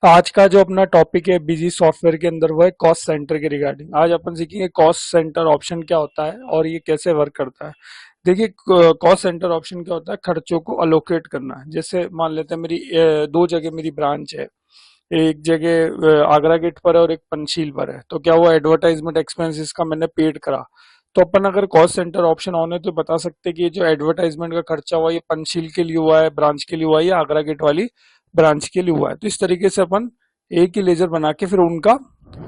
आज का जो अपना टॉपिक है बिजी सॉफ्टवेयर के अंदर वो है कॉस्ट सेंटर के रिगार्डिंग। आज अपन सीखेंगे कॉस्ट सेंटर ऑप्शन क्या होता है और ये कैसे वर्क करता है। देखिए, कॉस्ट सेंटर ऑप्शन क्या होता है, खर्चों को अलोकेट करना है। जैसे मान लेते हैं मेरी दो जगह मेरी ब्रांच है, एक जगह आगरा गेट पर है और एक पंचशील पर है। तो क्या हुआ, एडवर्टाइजमेंट एक्सपेंसेस का मैंने पेड करा, तो अपन अगर कॉस्ट सेंटर ऑप्शन ऑन है तो बता सकते हैं कि ये जो एडवर्टाइजमेंट का खर्चा हुआ ये पंचशील के लिए हुआ है, ब्रांच के लिए हुआ है, या आगरा गेट वाली ब्रांच के लिए हुआ है। तो इस तरीके से अपन एक ही लेजर बना के फिर उनका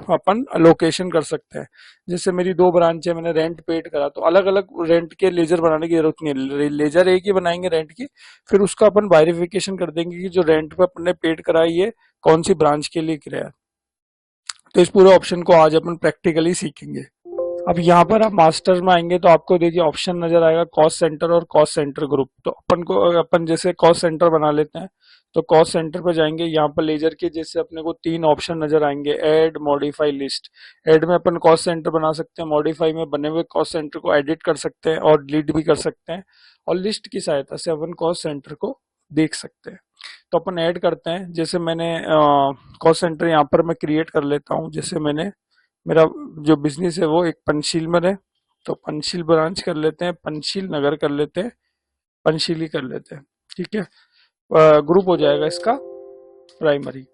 अपन लोकेशन कर सकते हैं। जैसे मेरी दो ब्रांच है, मैंने रेंट पेड करा, तो अलग अलग रेंट के लेजर बनाने की जरूरत नहीं है, लेजर एक ही बनाएंगे रेंट की। फिर उसका अपन वेरिफिकेशन कर देंगे कि जो रेंट पे अपन ने पेड करा है ये कौन सी ब्रांच के लिए किराया है। तो इस पूरे ऑप्शन को आज अपन प्रैक्टिकली सीखेंगे। अब यहाँ पर आप मास्टर में आएंगे तो आपको देखिए ऑप्शन नजर आएगा कॉस्ट सेंटर और कॉस्ट सेंटर ग्रुप। तो अपन जैसे कॉस्ट सेंटर बना लेते हैं, तो कॉस्ट सेंटर पर जाएंगे, यहाँ पर लेजर के जैसे अपने को तीन ऑप्शन नजर आएंगे, ऐड, मॉडिफाई, लिस्ट। ऐड में अपन कॉस्ट सेंटर बना सकते हैं, मॉडिफाई में बने हुए कॉस्ट सेंटर को एडिट कर सकते हैं और डिलीट भी कर सकते हैं, और लिस्ट की सहायता से अपन कॉस्ट सेंटर को देख सकते हैं। तो अपन ऐड करते हैं, जैसे मैंने कॉस्ट सेंटर यहाँ पर मैं क्रिएट कर लेता हूँ। जैसे मैंने मेरा जो बिजनेस है वो एक पंचशील में है, तो पंचशील ब्रांच कर लेते हैं, पंचशील नगर कर लेते हैं, पंचशीली कर लेते हैं। ठीक है, ग्रुप हो जाएगा इसका प्राइमरी।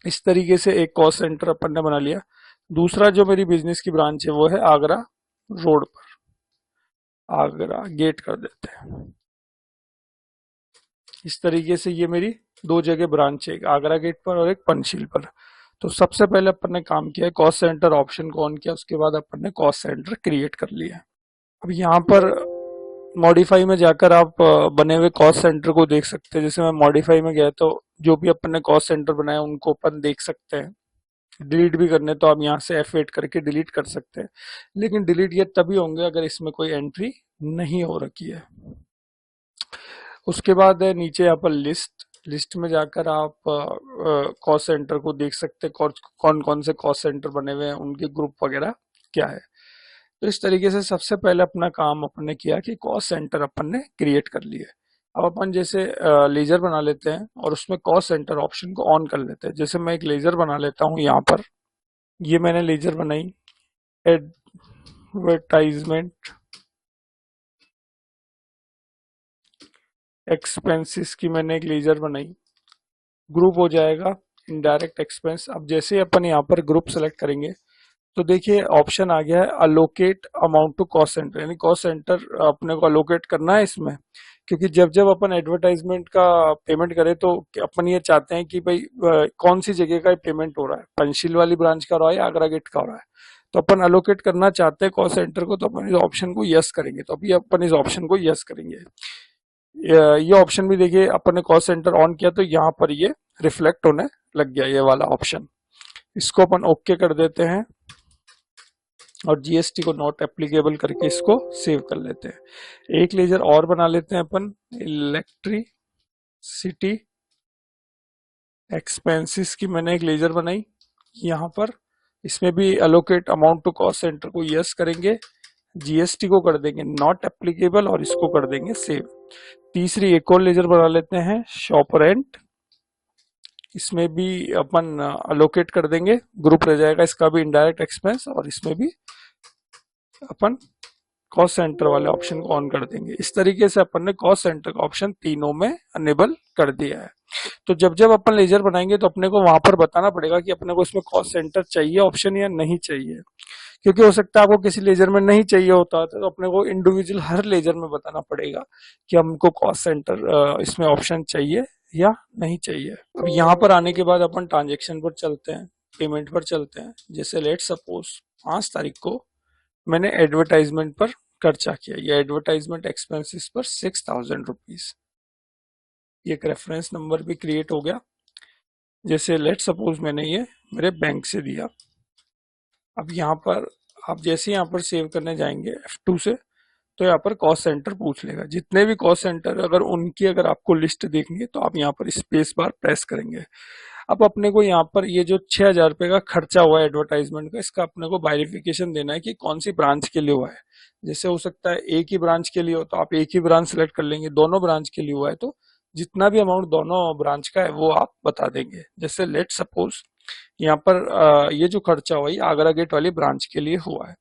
इस तरीके से एक कॉस्ट सेंटर अपन ने बना लिया। दूसरा जो मेरी बिजनेस की ब्रांच है वो है आगरा रोड पर, आगरा गेट कर देते हैं। इस तरीके से ये मेरी दो जगह ब्रांच है, एक आगरा गेट पर और एक पंचशील पर। तो सबसे पहले अपन ने काम किया है कॉस्ट सेंटर ऑप्शन को ऑन किया, उसके बाद अपन ने कॉस्ट सेंटर क्रिएट कर लिया। अब यहाँ पर मॉडिफाई में जाकर आप बने हुए कॉस्ट सेंटर को देख सकते हैं। जैसे मैं मॉडिफाई में गया तो जो भी अपन ने कॉस्ट सेंटर बनाया उनको अपन देख सकते हैं। डिलीट भी करने तो आप यहाँ से F8 करके डिलीट कर सकते हैं, लेकिन डिलीट ये तभी होंगे अगर इसमें कोई एंट्री नहीं हो रखी है। उसके बाद है नीचे यहाँ पर लिस्ट। लिस्ट में जाकर आप कॉस्ट सेंटर को देख सकते हैं, कौन कौन से कॉस्ट सेंटर बने हुए हैं, उनके ग्रुप वगैरह क्या है। तो इस तरीके से सबसे पहले अपना काम अपन ने किया कि कॉस्ट सेंटर अपन ने क्रिएट कर लिए। अब अपन जैसे लेजर बना लेते हैं और उसमें कॉस्ट सेंटर ऑप्शन को ऑन कर लेते हैं। जैसे मैं एक लेजर बना लेता हूँ यहाँ पर, ये मैंने लेजर बनाई, एडवर्टाइजमेंट एक्सपेंसेस की मैंने एक लेजर बनाई, ग्रुप हो जाएगा इनडायरेक्ट एक्सपेंस। अब जैसे अपन यहाँ पर ग्रुप सेलेक्ट करेंगे तो देखिए ऑप्शन आ गया है allocate amount to cost centre, यानी कॉस्ट सेंटर अपने को अलोकेट करना है इसमें। क्योंकि जब जब अपन एडवर्टाइजमेंट का पेमेंट करें तो अपन ये चाहते हैं कि भाई कौन सी जगह का पेमेंट हो रहा है, पंचशील वाली ब्रांच का हो रहा है या आगरा गेट का हो रहा है। तो अपन अलोकेट करना चाहते हैं कॉस्ट सेंटर को, तो अपन इस ऑप्शन को यस करेंगे। तो अभी अपन इस ऑप्शन को यस करेंगे। ये ऑप्शन भी देखिए अपन ने कॉस्ट सेंटर ऑन किया तो यहाँ पर ये रिफ्लेक्ट होने लग गया, ये वाला ऑप्शन। इसको अपन ओके कर देते हैं और जीएसटी को नॉट एप्लीकेबल करके इसको सेव कर लेते हैं। एक लेजर और बना लेते हैं अपन, इलेक्ट्रिसिटी एक्सपेंसेस की मैंने एक लेजर बनाई यहाँ पर। इसमें भी allocate amount to cost centre को यस करेंगे, जीएसटी को कर देंगे नॉट एप्लीकेबल और इसको कर देंगे सेव। तीसरी एक और लेजर बना लेते हैं, शॉप रेंट। इसमें भी अपन अलोकेट कर देंगे, ग्रुप रह जाएगा, इसका भी इनडायरेक्ट एक्सपेंस, और इसमें भी अपन कॉस्ट सेंटर वाले ऑप्शन को ऑन कर देंगे। इस तरीके से अपन ने कॉस्ट सेंटर का ऑप्शन तीनों में अनेबल कर दिया है। तो जब जब अपन लेजर बनाएंगे तो अपने को वहां पर बताना पड़ेगा कि अपने को इसमें कॉस्ट सेंटर चाहिए ऑप्शन या नहीं चाहिए। क्योंकि हो सकता है आपको किसी लेजर में नहीं चाहिए होता है, तो अपने को इंडिविजुअल हर लेजर में बताना पड़ेगा कि हमको कॉस्ट सेंटर इसमें ऑप्शन चाहिए या नहीं चाहिए। अब यहाँ पर आने के बाद अपन ट्रांजेक्शन पर चलते हैं, पेमेंट पर चलते हैं। जैसे लेट सपोज 5 तारीख को मैंने एडवर्टाइजमेंट पर खर्चा किया, ये एडवर्टाइजमेंट एक्सपेंसेस पर 6000 रुपीज। ये एक रेफरेंस नंबर भी क्रिएट हो गया। जैसे लेट सपोज मैंने ये मेरे बैंक से दिया। अब यहाँ पर आप जैसे यहाँ पर सेव करने जाएंगे F2 से, तो यहाँ पर कॉस्ट सेंटर पूछ लेगा। जितने भी कॉस्ट सेंटर अगर उनकी अगर आपको लिस्ट देखनी है तो आप यहाँ पर स्पेस बार प्रेस करेंगे। अब अपने को यहाँ पर ये जो 6000 रुपये का खर्चा हुआ है एडवर्टाइजमेंट का, इसका अपने को वेरिफिकेशन देना है कि कौन सी ब्रांच के लिए हुआ है। जैसे हो सकता है एक ही ब्रांच के लिए हो तो आप एक ही ब्रांच सेलेक्ट कर लेंगे, दोनों ब्रांच के लिए हुआ है तो जितना भी अमाउंट दोनों ब्रांच का है वो आप बता देंगे। जैसे लेट सपोज यहाँ पर ये जो खर्चा हुआ ये आगरा गेट वाली ब्रांच के लिए हुआ है।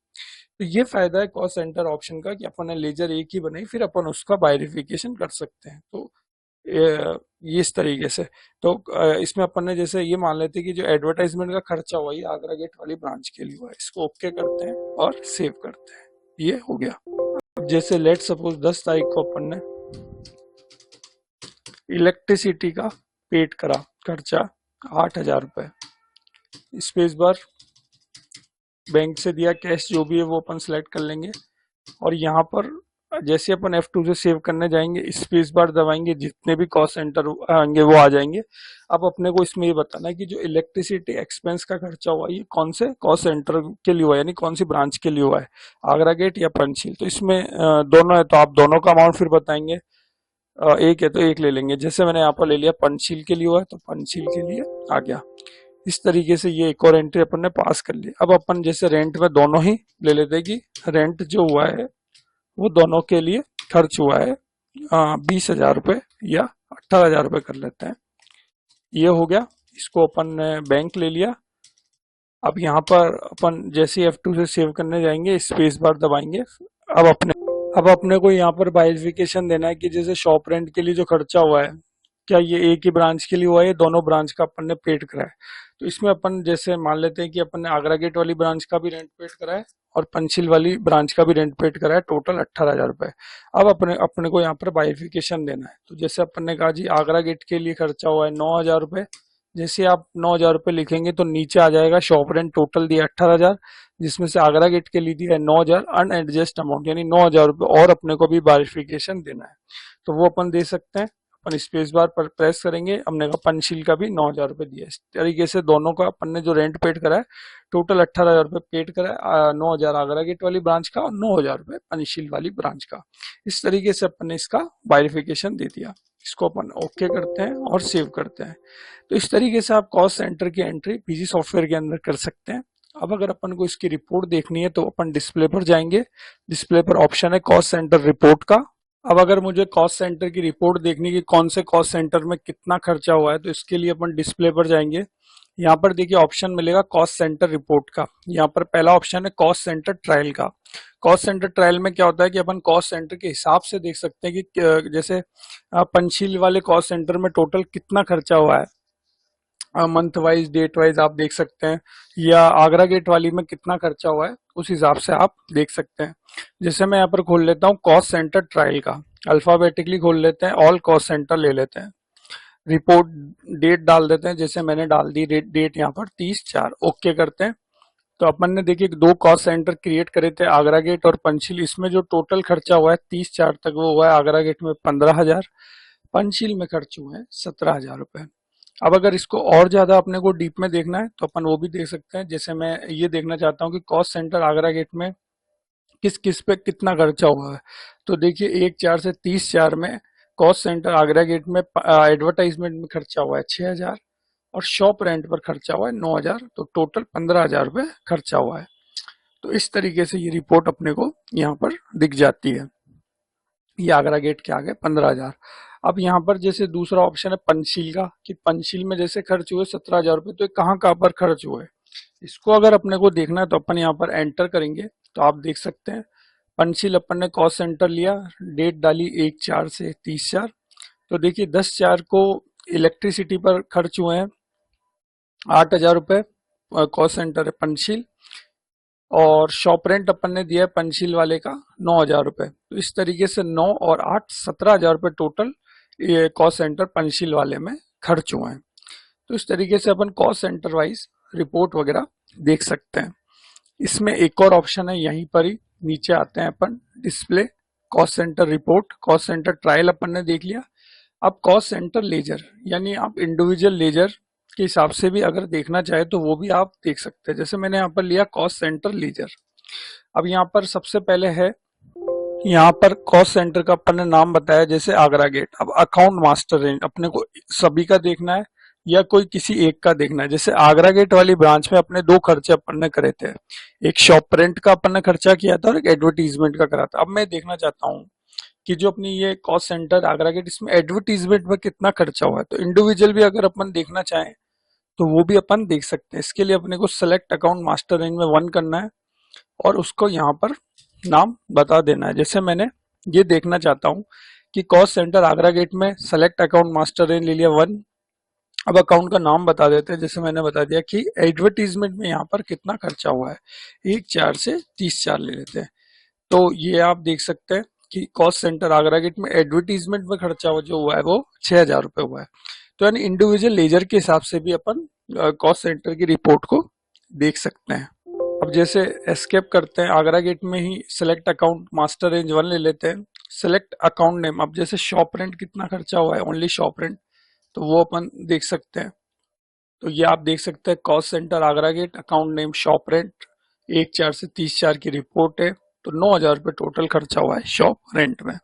तो ये फायदा है कॉस्ट सेंटर ऑप्शन का कि अपन ने लेजर एक ही बनाई, फिर अपन उसका बायरिफिकेशन कर सकते हैं। तो ये इस तरीके से। तो इसमें अपन ने जैसे ये मान लेते हैं कि जो एडवर्टाइजमेंट का खर्चा हुआ ये आगरा गेट वाली ब्रांच के लिए हुआ है, इसको ओके करते हैं और सेव करते हैं। ये हो गया। अब जैसे लेट सपोज 10 तारीख को अपन ने इलेक्ट्रिसिटी का पेड करा खर्चा 8,000 रुपये, स्पेस बार बैंक से दिया कैश जो भी है वो अपन सेलेक्ट कर लेंगे, और यहाँ पर जैसे अपन F2 से सेव करने जाएंगे स्पेस बार दबाएंगे, जितने भी कॉस्ट सेंटर आएंगे वो आ जाएंगे। अब अपने को इसमें ये बताना है कि जो इलेक्ट्रिसिटी एक्सपेंस का खर्चा हुआ ये कौन से कॉस्ट सेंटर के लिए हुआ है, यानी कौन सी ब्रांच के लिए हुआ है, आगरा गेट या पंचशील। तो इसमें दोनों है तो आप दोनों का अमाउंट फिर बताएंगे। एक है तो एक ले लेंगे, जैसे मैंने यहाँ पर ले लिया पंचशील के लिए हुआ है तो पंचशील के लिए आ गया। इस तरीके से ये एक और एंट्री अपन ने पास कर ली। अब अपन जैसे रेंट में दोनों ही ले लेते हैं कि रेंट जो हुआ है वो दोनों के लिए खर्च हुआ है 20,000 रुपये या 18,000 रुपये कर लेते हैं। ये हो गया। इसको अपन ने बैंक ले लिया। अब यहाँ पर अपन जैसे F2 से सेव करने जाएंगे स्पेस बार दबाएंगे। अब अपने को यहाँ पर बाइफिकेशन देना है कि जैसे शॉप रेंट के लिए जो खर्चा हुआ है क्या ये एक ही ब्रांच के लिए हुआ है, दोनों ब्रांच का अपन ने पेड करा है। तो इसमें अपन जैसे मान लेते हैं कि अपन ने आगरा गेट वाली ब्रांच का भी रेंट पेड करा है और पंचशील वाली ब्रांच का भी रेंट पेड करा है, टोटल 18,000 रुपये। अब अपने अपने को यहाँ पर बाइफिकेशन देना है। तो जैसे अपन ने कहा जी आगरा गेट के लिए खर्चा हुआ है 9,000 रुपये, जैसे आप 9,000 रुपये लिखेंगे तो नीचे आ जाएगा शॉप रेंट टोटल दिया 18,000, जिसमें से आगरा गेट के लिए दिया है 9,000 अनएडजस्ट अमाउंट, यानी 9,000 रुपये और अपने को भी बाइफिकेशन देना है। तो वो अपन दे सकते हैं। अपन स्पेस बार पर प्रेस करेंगे, हमने कहा पंचशील का भी 9,000 रुपये दिया। इस तरीके से दोनों का अपन ने जो रेंट पेड करा है टोटल 18,000 रुपये पेड करा है, 9,000 आगरा गेट वाली ब्रांच का और 9,000 रुपये पंचशील वाली ब्रांच का। इस तरीके से अपन ने इसका बाइफिकेशन दे दिया। इसको अपन ओके करते हैं और सेव करते हैं। तो इस तरीके से आप कॉस्ट सेंटर की एंट्री पीजी सॉफ्टवेयर के अंदर कर सकते हैं। अब अगर अपन को इसकी रिपोर्ट देखनी है तो अपन डिस्प्ले पर जाएंगे। डिस्प्ले पर ऑप्शन है कॉस्ट सेंटर रिपोर्ट का। अब अगर मुझे कॉस्ट सेंटर की रिपोर्ट देखनी है कि कौन से कॉस्ट सेंटर में कितना खर्चा हुआ है, तो इसके लिए अपन डिस्प्ले पर जाएंगे। यहाँ पर देखिए ऑप्शन मिलेगा कॉस्ट सेंटर रिपोर्ट का। यहाँ पर पहला ऑप्शन है कॉस्ट सेंटर ट्रायल का। कॉस्ट सेंटर ट्रायल में क्या होता है कि अपन कॉस्ट सेंटर के हिसाब से देख सकते हैं कि जैसे पंचशील वाले कॉस्ट सेंटर में टोटल कितना खर्चा हुआ है, मंथ वाइज डेट वाइज आप देख सकते हैं, या आगरा गेट वाली में कितना खर्चा हुआ है उस हिसाब से आप देख सकते हैं। जैसे मैं यहाँ पर खोल लेता हूँ कॉस्ट सेंटर ट्रायल का, अल्फाबेटिकली खोल लेते हैं, ऑल कॉस्ट सेंटर ले लेते हैं, रिपोर्ट डेट डाल देते हैं, जैसे मैंने डाल दी डेट यहाँ पर 30/4, ओके करते हैं। तो अपन ने देखिए 2 कॉस्ट सेंटर क्रिएट करे थे, आगरा गेट और पंचशील। इसमें जो टोटल खर्चा हुआ है 30/4 तक वो हुआ है आगरा गेट में 15,000, पंचशील में खर्च हुए हैं 17,000 रुपए। अब अगर इसको और ज्यादा अपने को डीप में देखना है तो अपन वो भी देख सकते हैं। जैसे मैं ये देखना चाहता हूँ कि कॉस्ट सेंटर आगरा गेट में किस किस पे कितना खर्चा हुआ है, तो देखिए 1/4 से 30/4 में कॉस्ट सेंटर आगरा गेट में एडवर्टाइजमेंट में खर्चा हुआ है 6,000 और शॉप रेंट पर खर्चा हुआ है 9,000, तो टोटल 15,000 रुपये खर्चा हुआ है। तो इस तरीके से ये रिपोर्ट अपने को यहाँ पर दिख जाती है। ये आगरा गेट के आगे 15,000। अब यहाँ पर जैसे दूसरा ऑप्शन है पंचशील का, कि पंचशील में जैसे खर्च हुए 17,000 रुपये, तो कहाँ कहाँ पर खर्च हुए, इसको अगर अपने को देखना है तो अपन यहाँ पर एंटर करेंगे तो आप देख सकते हैं पंचशील अपन ने कॉस्ट सेंटर लिया, डेट डाली 1/4 से 30/4, तो देखिए 10/4 को इलेक्ट्रिसिटी पर खर्च हुए हैं 8,000 रुपये, कॉस्ट सेंटर है पंचशील, और शॉप रेंट अपन ने दिया है पंचशील वाले का 9,000 रुपये। तो इस तरीके से 9 और 8 17,000 रुपये टोटल ये कॉस्ट सेंटर पंचशील वाले में खर्च हुए हैं। तो इस तरीके से अपन कॉस्ट सेंटर वाइज रिपोर्ट वगैरह देख सकते हैं। इसमें एक और ऑप्शन है, यहीं पर ही नीचे आते हैं अपन, display cost centre report. Cost centre trial अपन ने देख लिया। अब कॉस्ट सेंटर लेजर, यानी आप इंडिविजुअल लेजर के हिसाब से भी अगर देखना चाहे तो वो भी आप देख सकते हैं। जैसे मैंने यहाँ पर लिया कॉस्ट सेंटर लेजर। अब यहाँ पर सबसे पहले है, यहाँ पर कॉस्ट सेंटर का अपन ने नाम बताया जैसे आगरा गेट। अब अकाउंट मास्टर रेंज अपने को सभी का देखना है या कोई किसी एक का देखना है। जैसे आगरा गेट वाली ब्रांच में अपने 2 खर्चे अपन ने करे थे, एक शॉप रेंट का अपन ने खर्चा किया था और एक एडवर्टीजमेंट का करा था। अब मैं देखना चाहता हूँ कि जो अपनी ये कॉस्ट सेंटर आगरा गेट, इसमें एडवर्टीजमेंट में कितना खर्चा हुआ है। तो इंडिविजुअल भी अगर अपन देखना चाहें तो वो भी अपन देख सकते हैं। इसके लिए अपने को सेलेक्ट अकाउंट मास्टर रेंज में 1 करना है और उसको यहाँ पर नाम बता देना है। जैसे मैंने ये देखना चाहता हूँ कि कॉस्ट सेंटर आगरा गेट में सेलेक्ट अकाउंट मास्टर रेंज ले लिया 1। अब अकाउंट का नाम बता देते हैं। जैसे मैंने बता दिया कि एडवर्टीजमेंट में यहाँ पर कितना खर्चा हुआ है, 1/4 से 30/4 ले लेते हैं। तो ये आप देख सकते हैं कि कॉस्ट सेंटर आगरा गेट में एडवर्टीजमेंट में खर्चा हुआ जो हुआ है वो 6,000 रुपये हुआ है। तो यानी इंडिविजुअल लेजर के हिसाब से भी अपन कॉस्ट सेंटर की रिपोर्ट को देख सकते हैं। अब जैसे एस्केप करते हैं, आगरा गेट में ही सिलेक्ट अकाउंट मास्टर रेंज 1 ले लेते हैं। सिलेक्ट अकाउंट नेम, अब जैसे शॉप रेंट कितना खर्चा हुआ है, ओनली शॉप रेंट, तो वो अपन देख सकते हैं। तो ये आप देख सकते हैं cost centre Agra gate, account name shop rent, 1/4 से 30/4 की रिपोर्ट है। तो 9,000 रुपये टोटल खर्चा हुआ है शॉप रेंट में।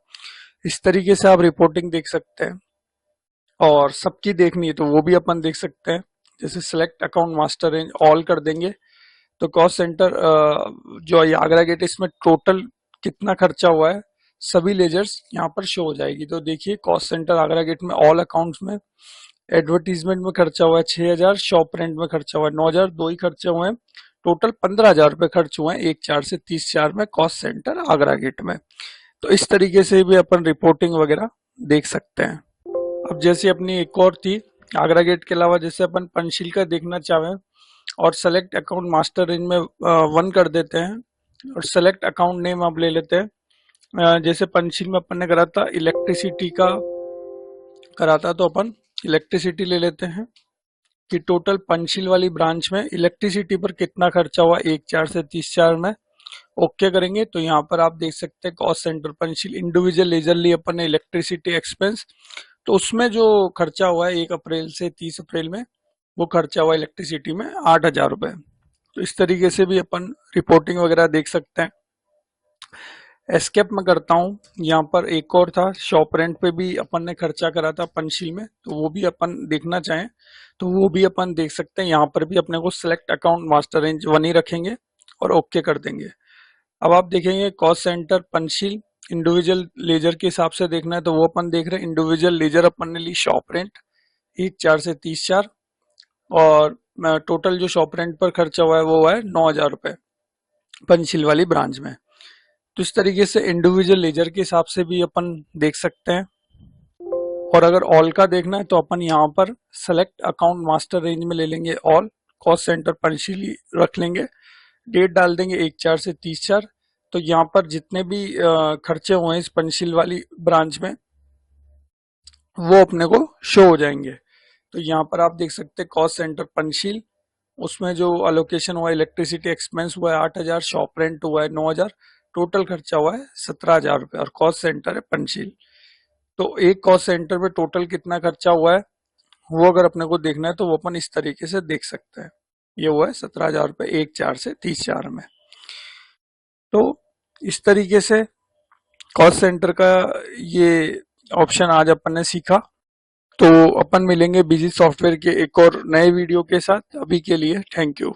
इस तरीके से आप रिपोर्टिंग देख सकते हैं। और सबकी देखनी है तो वो भी अपन देख सकते हैं। जैसे select account master range all कर देंगे तो कॉस्ट सेंटर जो ये आगरा गेट, इसमें टोटल कितना खर्चा हुआ है सभी लेजर्स यहाँ पर शो हो जाएगी। तो देखिए कॉस्ट सेंटर आगरा गेट में ऑल अकाउंट्स में एडवर्टीजमेंट में खर्चा हुआ है 6,000, शॉप रेंट में खर्चा हुआ है 9,000, 2 ही खर्चे हुए हैं। टोटल 15,000 रुपये खर्च हुए हैं 1/4 से 30/4 में कॉस्ट सेंटर आगरा गेट में। तो इस तरीके से भी अपन रिपोर्टिंग वगैरह देख सकते हैं। अब जैसे अपनी एक और थी आगरा गेट के अलावा, जैसे अपन पंचशील का देखना चाहें और सेलेक्ट अकाउंट मास्टर रेंज में 1 कर देते हैं और सेलेक्ट अकाउंट नेम आप ले लेते हैं। जैसे पंचशील में अपन ने करा था इलेक्ट्रिसिटी का करा था, तो अपन इलेक्ट्रिसिटी ले लेते हैं कि टोटल पंचशील वाली ब्रांच में इलेक्ट्रिसिटी पर कितना खर्चा हुआ 1/4 से 30/4 में। ओके करेंगे तो यहाँ पर आप देख सकते हैं cost centre Panchsheel individual ledger ली अपन ने इलेक्ट्रिसिटी एक्सपेंस, तो उसमें जो खर्चा हुआ है 1 अप्रैल से 30 अप्रैल में, वो खर्चा हुआ इलेक्ट्रिसिटी में 8,000 रुपये। तो इस तरीके से भी अपन रिपोर्टिंग वगैरह देख सकते हैं। एस्केप में करता हूँ, यहाँ पर एक और था शॉप रेंट पे भी अपन ने खर्चा करा था पंचशील में, तो वो भी अपन देखना चाहें तो वो भी अपन देख सकते हैं। यहाँ पर भी अपने को सिलेक्ट अकाउंट मास्टर रेंज 1 ही रखेंगे और ओके कर देंगे। अब आप देखेंगे cost centre Panchsheel individual ledger के हिसाब से देखना है तो वो अपन देख रहे हैं। इंडिविजुअल लेजर अपन ने ली शॉप रेंट 1/4 से 30/4 और टोटल जो शॉप रेंट पर खर्चा हुआ है वो है 9,000 रुपये पंचशील वाली ब्रांच में। तो इस तरीके से इंडिविजुअल लेजर के हिसाब से भी अपन देख सकते हैं। और अगर ऑल का देखना है तो अपन यहाँ पर सेलेक्ट अकाउंट मास्टर रेंज में ले लेंगे ऑल, कॉस्ट सेंटर पंचशील रख लेंगे, डेट डाल देंगे 1/4 से 30/4। तो यहाँ पर जितने भी खर्चे हुए हैं इस पंचशील वाली ब्रांच में वो अपने को शो हो जाएंगे। तो यहाँ पर आप देख सकते हैं कॉस्ट सेंटर पंचशील, उसमें जो अलोकेशन हुआ है इलेक्ट्रिसिटी एक्सपेंस हुआ है 8,000, शॉप रेंट हुआ है 9,000, टोटल खर्चा हुआ है 17,000 रुपये और कॉस्ट सेंटर है पंचशील। तो एक कॉस्ट सेंटर में टोटल कितना खर्चा हुआ है वो अगर अपने को देखना है तो वो अपन इस तरीके से देख सकते हैं। ये हुआ है 17,000 रुपये 1/4 से 30/4 में। तो इस तरीके से कॉस्ट सेंटर का ये ऑप्शन आज अपन ने सीखा। तो अपन मिलेंगे बिजी सॉफ्टवेयर के एक और नए वीडियो के साथ। अभी के लिए थैंक यू।